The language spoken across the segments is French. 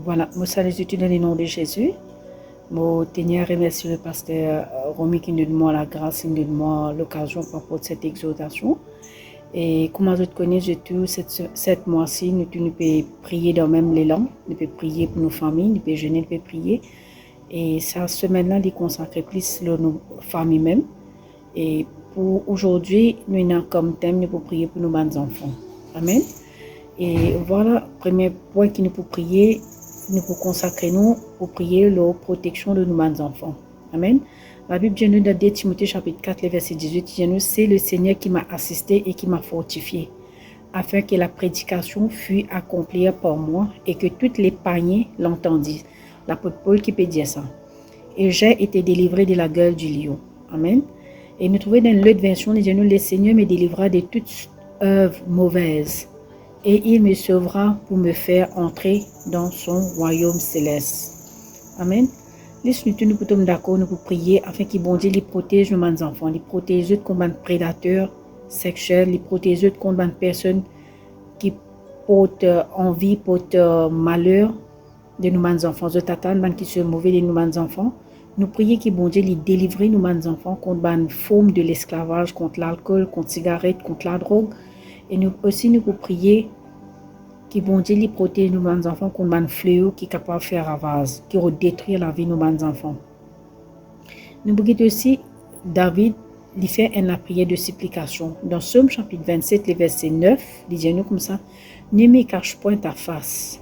Voilà, moi salue dans le nom de Jésus. Moi, tenir à remercier le pasteur Romy qui nous donne la grâce, qui nous donne l'occasion pour cette exhortation. Et comme je te connais, cette mois-ci, nous pouvons prier dans même l'élan, nous pouvons prier pour nos familles, nous pouvons jeûner, nous pouvons prier. Et cette semaine-là, nous consacrer plus nos familles même. Et pour aujourd'hui, nous avons comme thème, nous pouvons prier pour nos enfants. Amen. Et voilà, premier point qui nous peut prier, nous pouvons consacrer nous pour prier la protection de nos enfants. Amen. La Bible dit nous dans 2 Timothée chapitre 4, verset 18, dit nous, c'est le Seigneur qui m'a assisté et qui m'a fortifié, afin que la prédication fût accomplie par moi et que toutes les paniers l'entendissent. L'apôtre Paul qui peut dire ça. Et j'ai été délivré de la gueule du lion. Amen. Et nous trouvons dans l'autre version, dit nous, le Seigneur me délivrera de toute œuvre mauvaise. Et il me sauvera pour me faire entrer dans son royaume céleste. Amen. Laisse-nous nous d'accord, nous pour prier afin que bon Dieu les protège nos enfants, les protège contre les prédateurs sexuels, les protège contre les personnes qui portent envie, portent malheur de nos enfants. Je t'attends qui sont mauvais de nos enfants. Nous prions que bon Dieu les délivre nos enfants contre la forme de l'esclavage, contre l'alcool, contre la cigarette, contre la drogue. Et nous aussi, nous pouvons prier que bon Dieu les protège nos enfants contre un fléau qui est capable de faire ravage, qui va détruire la vie de nos enfants. Nous pouvons aussi, David, lui fait une prière de supplication. Dans Somme chapitre 27, le verset 9, il dit nous comme ça, ne me cache point ta face,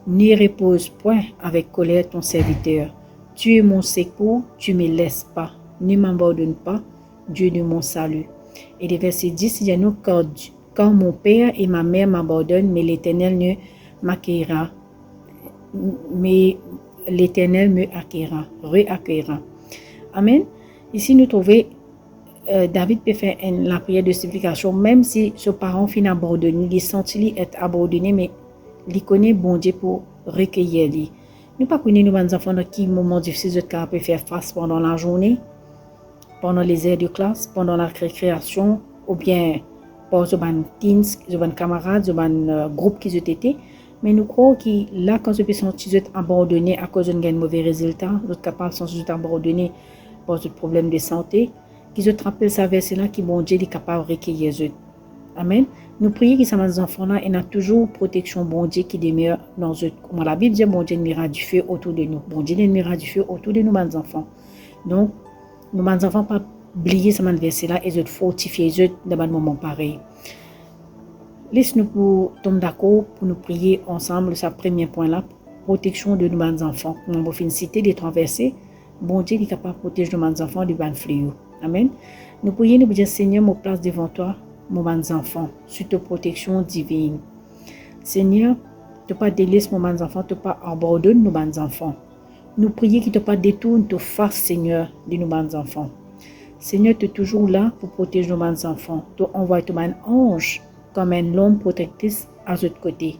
ne repose point avec colère ton serviteur. Tu es mon secours, tu ne me laisses pas, ne m'abandonne pas, Dieu de mon salut. Et le verset 10, il dit nous, quand mon père et ma mère m'abandonnent, mais l'Éternel ne m'accueillera. Mais l'Éternel me reaccueillera. Amen. Ici, nous trouvons David peut faire la prière de supplication, même si ses parents finissent abandonnés, il sentit être abandonné, mais il connaît bon Dieu pour recueillir lui. Nous ne connaissons pas nos enfants dans qui moment difficile de peut faire face pendant la journée, pendant les heures de classe, pendant la récréation, ou bien pour les teens, les camarades, les groupes qui ont été. Mais nous croyons que là, quand ils se sentent abandonnés à cause d'un mauvais résultat, ils sont capables de se sentir abandonnés pour des problèmes de santé, qu'ils se rappellent ça verset-là, qui bon Dieu est capable de recueillir eux. Amen. Nous prions que ces enfants-là aient toujours protection bon Dieu qui demeure dans eux. Comme la Bible dit, bon Dieu ne du feu autour de nous. Bon Dieu ne du feu autour de nous, mes enfants. Donc, nous, mes enfants, pas oublier ce verset-là et de fortifier eux dans un moment pareil. Laisse-nous pour tomber d'accord pour nous prier ensemble ce premier point-là, protection de nos enfants. On va citer les trois versets. Bon Dieu est capable de protéger nos enfants du ban fléau. Amen. Nous prions, nous disons, Seigneur, me place devant toi, mes enfants, sur ta protection divine. Seigneur, tu ne pas délaisser mes enfants, tu ne pas abandonner nos enfants. Nous prions qu'il ne pas détourne ta face, Seigneur, de nos enfants. Seigneur, tu es toujours là pour protéger nos enfants. Tu envoies un ange comme un homme protectrice à l'autre côté.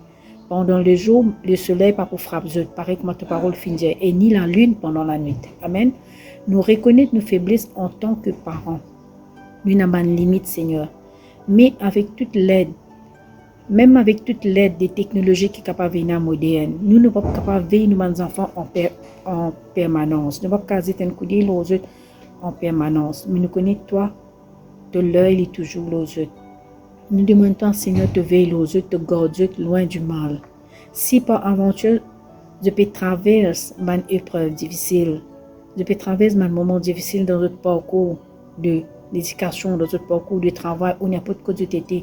Pendant le jour, le soleil pas pour frapper, pareil comme ta parole finit, et ni la lune pendant la nuit. Amen. Nous reconnaissons nos faiblesses en tant que parents. Nous n'avons pas de limite, Seigneur. Mais avec toute l'aide, même avec toute l'aide des technologies qui sont capables de venir modernes, nous ne sommes pas capables de veiller nos enfants en permanence. Nous ne sommes pas capables de couper aux autres en permanence. Mais nous connaissons toi, de l'œil est toujours aux autres. Nous demandons, Seigneur, de veiller aux autres, de garder loin du mal. Si par aventure, je peux traverser une épreuve difficile, je peux traverser un moment difficile dans notre parcours de l'éducation, dans notre parcours de travail, ou n'importe quoi de t'aider,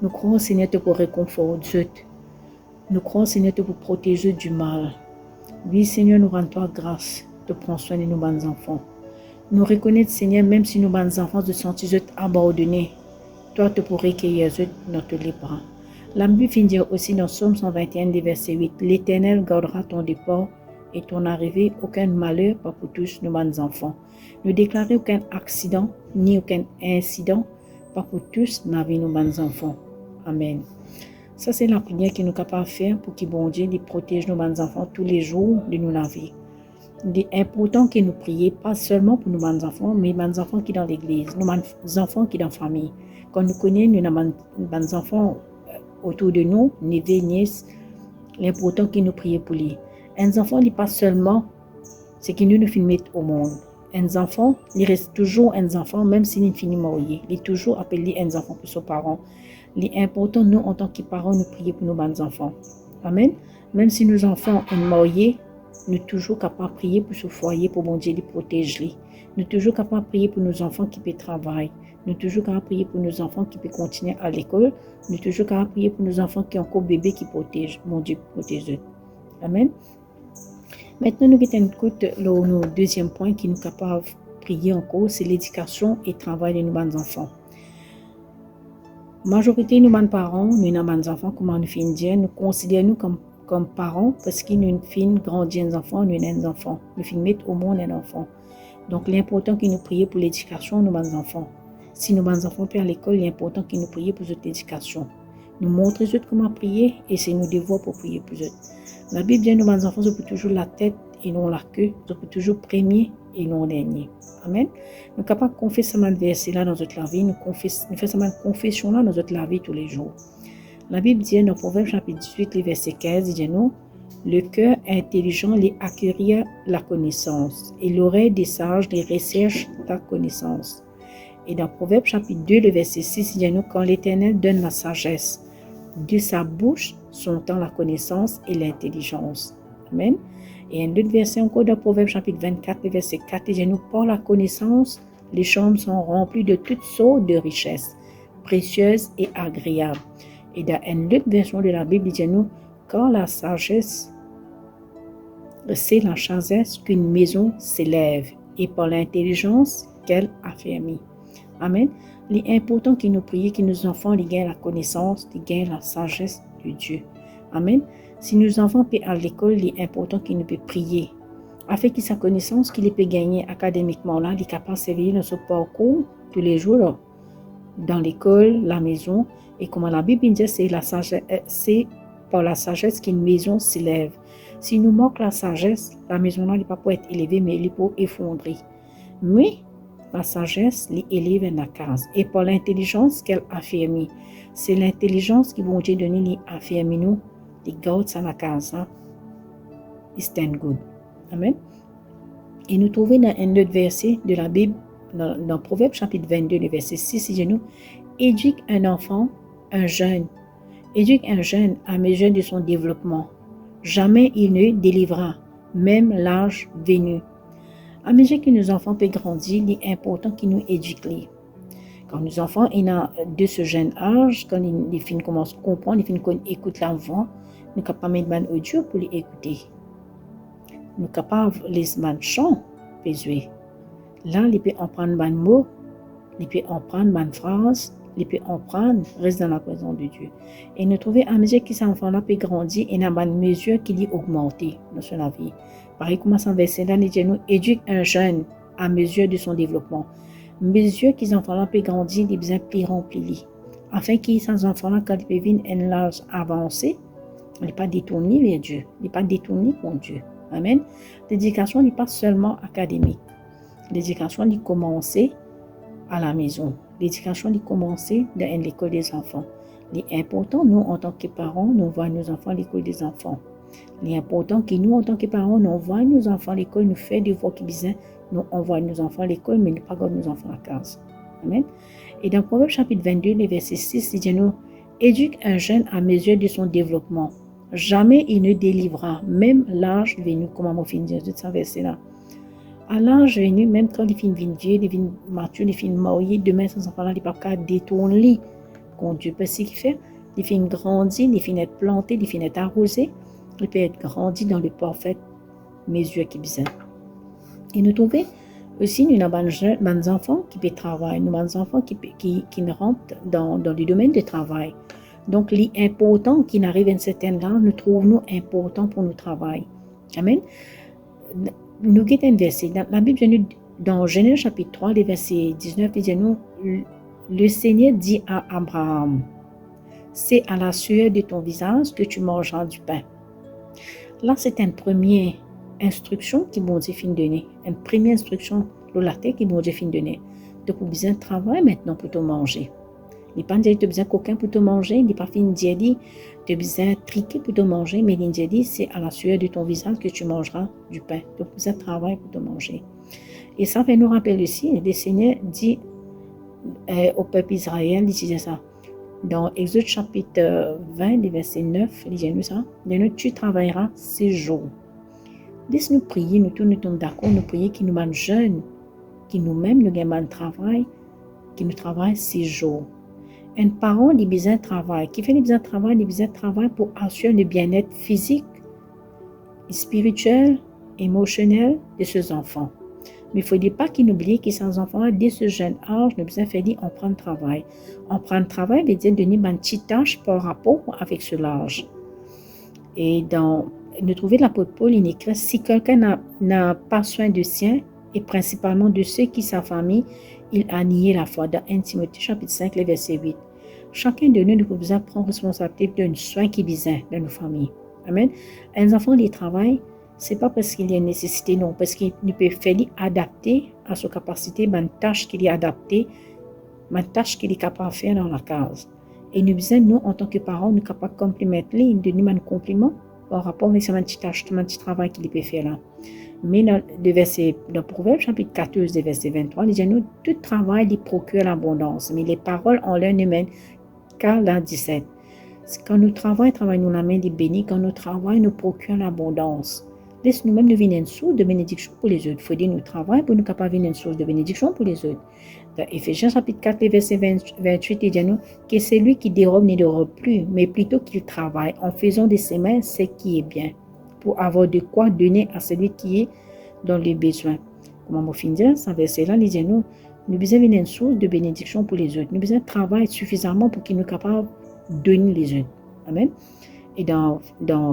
nous croyons, Seigneur, pour réconforter. Nous croyons, Seigneur, pour protéger du mal. Oui, Seigneur, nous rendons toi grâce de prendre soin de nos bons enfants. Nous reconnaissons, Seigneur, même si nos bons enfants se sentent abandonnés, toi, tu pourrais recueillir notre bras. La Bible finit aussi dans Somme 121, verset 8. L'Éternel gardera ton départ et ton arrivée, aucun malheur, pas pour tous nos bons enfants. Ne déclarez aucun accident, ni aucun incident, pas pour tous nos vie, nos bons enfants. Amen. Ça, c'est la prière que nous sommes capables de faire pour que bon Dieu protège nos bons enfants tous les jours de nos vies. Il est important que nous prions, pas seulement pour nos bons enfants, mais nos enfants qui sont dans l'église, nos enfants qui sont dans la famille. Quand nous connaissons nos bons enfants autour de nous, neveux, nièces, l'important que nous prions pour lui. Un enfant n'est pas seulement ce qui nous filme au monde. Un enfant, il reste toujours un enfant, même s'il est fini marié. Il est toujours appelé un enfant pour ses parents. Il est important, nous, en tant que parents, nous prier pour nos bons enfants. Amen. Même si nos enfants sont mariés, nous sommes toujours capables de prier pour ce foyer, pour bon Dieu, les protéger. Nous sommes toujours capables de prier pour nos enfants qui peuvent travailler. Nous sommes toujours capables de prier pour nos enfants qui peuvent continuer à l'école. Nous sommes toujours capables de prier pour nos enfants qui ont encore bébé qui protègent. Mon Dieu, protège eux. Amen. Maintenant, nous écoutons le deuxième point qui nous est capable de prier encore, c'est l'éducation et le travail de nos enfants. Majorité de nos parents, nous avons des enfants, comment nous faisons dire, nous considérons comme parents parce que nous faisons grandir nos enfants, nous avons des enfants. Nous faisons mettre au monde un enfant. Donc, l'important que nous prions pour l'éducation de nos enfants. Si nos enfants peuvent à l'école, l'important que nous prions pour notre éducation. Nous montrons comment prier et c'est nos devoirs pour prier pour eux. La Bible dit que nos enfants sont toujours la tête et non la queue, sont toujours premier et non dernier. Amen. Nous sommes capables de confesser ce verset-là dans notre vie, nous faisons cette confession-là dans notre vie tous les jours. La Bible dit dans Proverbe chapitre 18, le verset 15, il dit nous, le cœur intelligent les acquérir la connaissance et l'oreille des sages les recherche la connaissance. Et dans Proverbe chapitre 2, le verset 6, il dit nous, quand l'Éternel donne la sagesse, de sa bouche s'entend la connaissance et l'intelligence. Amen. Et un autre verset encore dans Proverbe chapitre 24, le verset 4, il dit nous, par la connaissance, les chambres sont remplies de toutes sortes de richesses, précieuses et agréables. Et dans une autre version de la Bible, il dit nous, car la sagesse, c'est la sagesse qu'une maison s'élève, et par l'intelligence qu'elle affermit. Amen. Il est important que nous prions, que nos enfants gagnent la connaissance, gagnent la sagesse de Dieu. Amen. Si nos enfants peuvent à l'école, il est important qu'ils nous puissent prier. Afin qu'ils sa connaissance qu'ils peuvent gagner académiquement, là, il est capable de servir dans ce parcours tous les jours, là, dans l'école, la maison. Et comme la Bible dit, c'est par la sagesse qu'une maison s'élève. Si nous manque la sagesse, la maison là, elle ne peut pas être élevée, mais elle peut effondrer. Mais la sagesse l'élève dans la case. Et par l'intelligence qu'elle affirme. C'est l'intelligence qui va Dieu donner, les affirme nous, les garde dans la case. It stand good. Amen. Et nous trouvons dans un autre verset de la Bible, dans Proverbe chapitre 22, le verset 6, il dit nous, éduque un enfant, un jeune. Éduque un jeune à mesure de son développement. Jamais il ne délivrera, même l'âge venu. À mesure que nos enfants peuvent grandir, il est important qu'ils nous éduquent. Quand nos enfants sont de ce jeune âge, quand les filles commencent à comprendre, les filles écoutent la voix, nous sommes capables de mettre audio pour les écouter. Nous sommes capables de les mettre chant pour jouer. Là, ils peuvent en prendre des mots, ils peuvent en prendre des phrases, ils peuvent en prendre, reste dans la présence de Dieu. Et nous trouvons à mesure que ces enfants-là peuvent grandir, il y a une mesure qui est augmentée dans sa vie. Pareil, comme ça, verset là, nous éduque un jeune à mesure de son développement. Mesure que ces enfants-là peuvent grandir, ils besoin plus remplis. Afin que ces enfants-là, quand ils peuvent venir à un âge avancé, ils ne pas détournés vers Dieu, ils ne pas détournés contre Dieu. Amen. L'éducation n'est pas seulement académique. L'éducation est commencée à la maison. L'éducation est commencée dans l'école des enfants. Il est important, nous, en tant que parents, nous envoyons nos enfants à l'école des enfants. Il est important que nous, en tant que parents, nous envoyons nos enfants à l'école, nous faisons des devoirs qui besoin, nous envoyons nos enfants à l'école, mais nous pas gardons nos enfants à casa. Amen. Et dans Proverbe chapitre 22, le verset 6, il dit nous, éduque un jeune à mesure de son développement. Jamais il ne délivrera, même l'âge venu, comment on finit de ce verset-là. À l'âge venu, même quand les filles viennent vieux, les filles matures, les filles mariées, demain, ces enfants-là, ils ne peuvent pas détourner contre Dieu. Parce qu'il fait, les filles grandissent, les filles être plantées, les filles être arrosées, ils peuvent être grandis dans le parfait mesure qui besoin. Et nous trouvons aussi, nous avons des enfants qui peuvent travailler, nous avons des enfants qui rentrent dans le domaine du travail. Donc, l'important qui arrive à un certain âge, nous trouvons important pour nous travailler. Amen. Nous avons un verset dans la Bible, dans Genèse chapitre 3, le verset 19, il dit nous, le Seigneur dit à Abraham, c'est à la sueur de ton visage que tu mangeras du pain. Là, c'est une première instruction qui m'a dit fin de donner. Une première instruction de la terre qui m'a dit fin de donner. Donc, vous besoin de travail maintenant pour te manger. Il n'est pas dit tu as besoin de coquin pour te manger, il n'est pas fait dit tu as besoin de triquer pour te manger, mais il dit c'est à la sueur de ton visage que tu mangeras du pain. Donc, vous avez travail pour te manger. Et ça fait nous rappeler aussi, le Seigneur dit au peuple Israël, il disait ça. Dans Exode chapitre 20, verset 9, il dit nous ça. Tu travailleras 6 jours. Laisse-nous prier, nous tous nous sommes d'accord, nous prier qui nous mène jeunes, qui nous-mêmes nous gagnons travail, qui nous travaille 6 jours. Un parent, il a besoin de travail. Qui fait besoin de travail? Il a besoin de travail pour assurer le bien-être physique, spirituel, émotionnel de ses enfants. Mais il ne faut pas qu'il oublie que ces enfants, dès ce jeune âge, nous besoin faire dire on prend le travail. On prend le travail veut dire donner une petite tâche par rapport avec ce âge. Et dans nous trouver l'apôtre Paul, il écrit si quelqu'un n'a pas soin de sien, et principalement de ceux qui sa famille, il a nié la foi. Dans 1 Timothée chapitre 5, verset 8. Chacun de nous devons prendre responsabilité d'un soin qui besoin dans nos familles. Amen. Un enfant qui travaille, c'est pas parce qu'il y a une nécessité, non, parce qu'il peut faire adapter à sa capacité, une tâche qu'il est adaptée, une tâche qu'il est capable de faire dans la case. Et nous besoin, nous, en tant que parents, nous sommes capables de complimenter, de donner un compliment par rapport à cette petite tâche, ce petit travail qu'il peut faire là. Mais dans Proverbe chapitre 14, verset 23, il dit nous, tout travail lui procure l'abondance, mais les paroles en l'air ne mènent qu'à la 17. Quand nous travaillons nous la main des bénis, quand nous travaillons, nous procure l'abondance. Laisse nous-mêmes nous venir une source de bénédiction pour les autres. Il faut dire nous travaillons pour nous capables de venir une source de bénédiction pour les autres. Dans Éphésiens chapitre 4, verset 28, il dit nous que c'est lui qui dérobe ne dérobe plus, mais plutôt qu'il travaille en faisant de ses mains ce qui est bien, pour avoir de quoi donner à celui qui est dans les besoins. Comme on finit dire, ce verset-là, il dit nous besoin venir une source de bénédiction pour les autres. Nous besoin travailler suffisamment pour qu'il nous capables de donner les autres. Amen. Et dans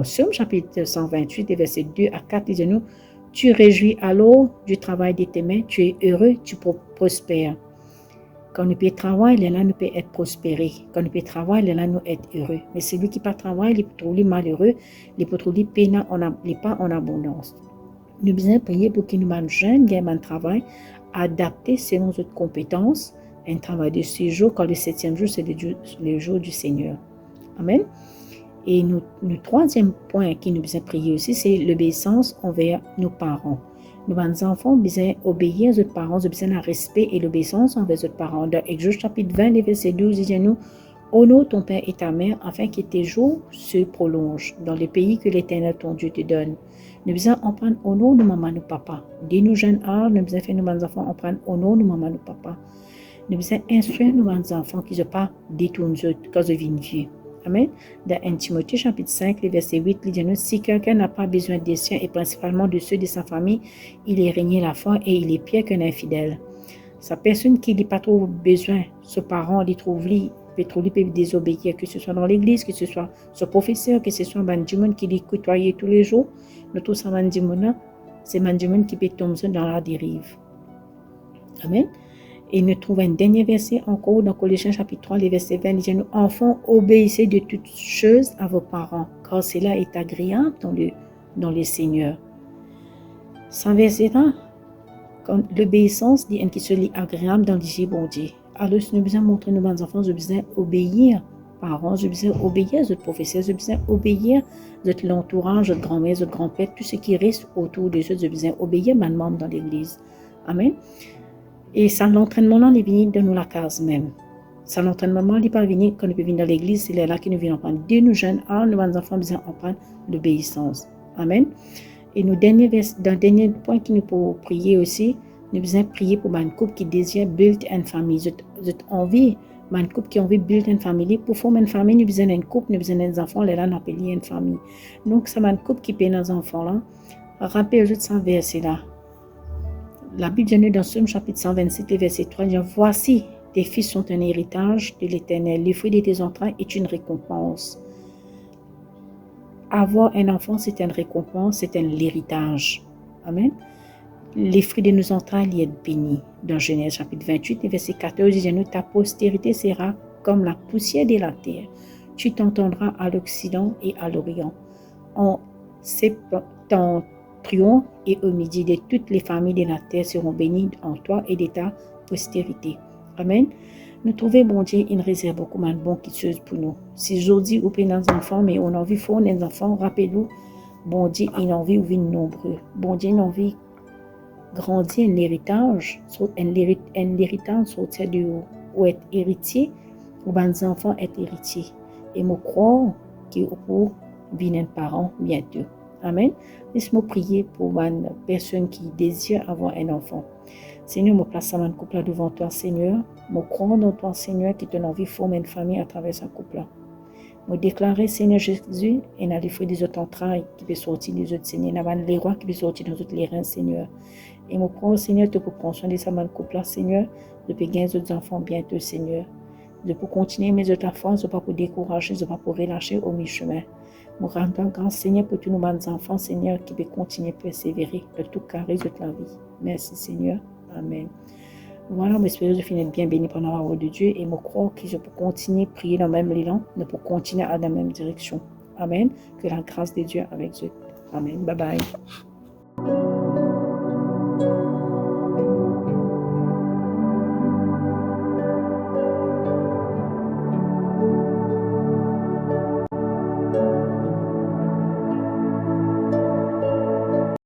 Somme chapitre 128, verset 2 à 4, il dit nous tu réjouis alors du travail de tes mains, tu es heureux, tu prospères. Quand nous pouvons travailler, là, nous pouvons être prospérés. Quand nous pouvons travailler, là, nous être heureux. Mais celui qui ne pas travailler, il peut trouver malheureux, il peut trouver peine, pas en abondance. Nous devons prier pour qu'il nous mène jeunes, qu'il y ait un travail adapté selon notre compétence, un travail de 6 jours, quand le 7e jour, c'est le jour du Seigneur. Amen. Et le troisième point qui nous besoin prier aussi, c'est l'obéissance envers nos parents. Nous, les enfants, besoin obéir aux parents, besoin de respect et l'obéissance envers les parents. Dans Exode chapitre 20, verset 12, il dit nous honore ton père et ta mère afin que tes jours se prolongent dans le pays que l'Éternel ton Dieu te donne. Nous besoin en prendre honneur de maman et papa. Dès nos jeunes âges, nous besoin faire nos enfants en prendre honneur de maman et papa. Nous besoin instruire nos enfants qui ne sont pas détournés quand ils viennent vieux. Amen. Dans 1 Timothée chapitre 5, verset 8, il dit nous si quelqu'un n'a pas besoin des siens et principalement de ceux de sa famille, il est régné la foi et il est pire qu'un infidèle. Sa personne qui n'a pas trop besoin, ses parents, il trouve peut désobéir, que ce soit dans l'église, que ce soit son professeur, que ce soit un monde qui les côtoie tous les jours. Nous tous ça c'est un monde qui peut tomber dans la dérive. Amen. Et nous trouvons un dernier verset encore dans Colossiens chapitre 3, les versets 20, il dit nous enfants, obéissez de toutes choses à vos parents, car cela est agréable dans le Seigneur. Sans verset là, quand l'obéissance dit qui se lit agréable dans les yeux bon Dieu. Alors, nous devons montrer nos enfants, nous devons obéir parents, nous devons obéir aux professeurs, nous devons obéir à l'entourage, aux grand-mères, aux grands-pères, tout ce qui reste autour de eux, nous devons obéir à membres dans l'église. Amen. Et ça, l'entraînement-là, il vient dans la case même. Ça, l'entraînement, il n'est pas venu quand nous venons dans l'église, c'est là que nous venons apprendre. Dès nous jeunes, nos enfants besoin apprendre l'obéissance. Amen. Et dans le dernier point qui nous peut prier aussi, nous devons prier pour un couple qui désire build une famille. Vous envie, un couple qui a envie de build une famille. Pour former une famille, nous besoin d'un couple, nous besoin des enfants, là, nous appelons une famille. Donc, c'est un couple qui paie nos enfants là. Rappelez-vous de ce verset-là. La Bible dit dans Somme chapitre 127, verset 3, dit voici, tes fils sont un héritage de l'Éternel. Le fruit de tes entrailles est une récompense. Avoir un enfant, c'est une récompense, c'est un héritage. Amen. Les fruits de nos entrailles y est bénis. Dans Genèse chapitre 28, verset 14, il dit ta postérité sera comme la poussière de la terre. Tu t'entendras à l'Occident et à l'Orient. En septentrion et au midi, de toutes les familles de la terre seront bénies en toi et de ta postérité. Amen. Nous trouvons, bon Dieu, une réserve beaucoup de bon qui chose pour nous. Si je dis, ou pas nos enfants, mais on a envie de faire nos enfants, rappelez-vous, bon Dieu, il a envie de vivre nombreux. Bon Dieu, il a envie de grandir un héritage, un héritage sortir de ou être héritier, ou nos enfants être héritiers. Et je crois qu'il pour venir parents bientôt. Amen. Laisse-moi prier pour une personne qui désire avoir un enfant. Seigneur, je place mon couple devant toi, Seigneur. Je crois dans toi, Seigneur, qui te envie de former une famille à travers ce couple. Je déclare, Seigneur Jésus, et dans les fruits des autres entrailles qui peuvent sortir des autres, Seigneur. Dans les rois qui peuvent sortir dans autres les reins, Seigneur. Et je crois, Seigneur, tu peux prendre soin de ce couple, Seigneur. Je peux gagner d'autres enfants bientôt, Seigneur. Je peux continuer mes autres enfants, je ne peux pas décourager, je ne peux pas relâcher au mi-chemin. Je rends grâce, Seigneur, pour tous nos enfants, Seigneur, qui peuvent continuer à persévérer de tout carré de la vie. Merci, Seigneur. Amen. Voilà, j'espère que je finis bien béni par la parole de Dieu et je crois que je peux continuer à prier dans le même élan, je peux continuer à aller dans la même direction. Amen. Que la grâce de Dieu avec vous. Amen. Bye bye.